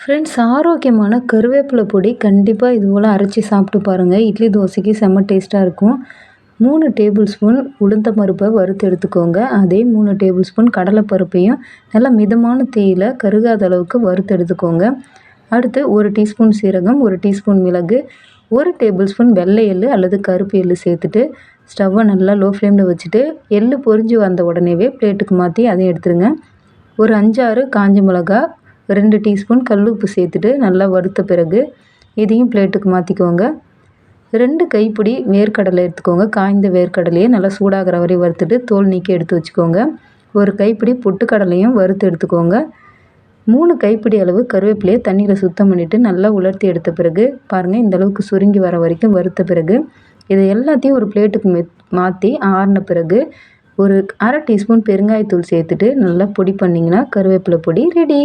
Friends, ஆரோக்கியமான கருவேப்பிலை பொடி கண்டிப்பாக இது போல் அரைச்சி சாப்பிட்டு பாருங்கள். இட்லி தோசைக்கு செம்ம டேஸ்ட்டாக இருக்கும். 3 டேபிள் ஸ்பூன் உளுந்தம் பருப்பை வறுத்து எடுத்துக்கோங்க. அதே 3 டேபிள் ஸ்பூன் கடலைப்பருப்பையும் நல்லா மிதமான தீயில கருகாத அளவுக்கு வறுத்து எடுத்துக்கோங்க. அடுத்து 1 டீஸ்பூன் சீரகம், 1 டீஸ்பூன் மிளகு, 1 டேபிள் ஸ்பூன் வெள்ளை எள்ளு அல்லது கருப்பு எள்ளு சேர்த்துட்டு ஸ்டவ்வை நல்லா லோ ஃப்ளேமில் வச்சுட்டு எள்ளு பொரிஞ்சு வந்த உடனேவே பிளேட்டுக்கு மாற்றி அதையும் எடுத்துருங்க. ஒரு 5-6 காஞ்ச மிளகா, 2 டீஸ்பூன் கல்லுப்பு சேர்த்துட்டு நல்லா வறுத்த பிறகு இதையும் பிளேட்டுக்கு மாற்றிக்கோங்க. 2 கைப்பிடி வேர்க்கடலை எடுத்துக்கோங்க. காய்ந்த வேர்க்கடலையை நல்லா சூடாகிற வரை வறுத்துட்டு தோல் நீக்கி எடுத்து வச்சுக்கோங்க. 1 கைப்பிடி பொட்டுக்கடலையும் வறுத்து எடுத்துக்கோங்க. 3 கைப்பிடி அளவு கருவேப்பிலையை தண்ணியில் சுத்தம் பண்ணிவிட்டு நல்லா உலர்த்தி எடுத்த பிறகு பாருங்கள், இந்த அளவுக்கு சுருங்கி வர வரைக்கும் வறுத்த பிறகு இதை எல்லாத்தையும் ஒரு பிளேட்டுக்கு மாற்றி ஆறின பிறகு ஒரு 1/2 டீஸ்பூன் பெருங்காயத்தூள் சேர்த்துட்டு நல்லா பொடி பண்ணிங்கன்னா கருவேப்பிலை பொடி ரெடி.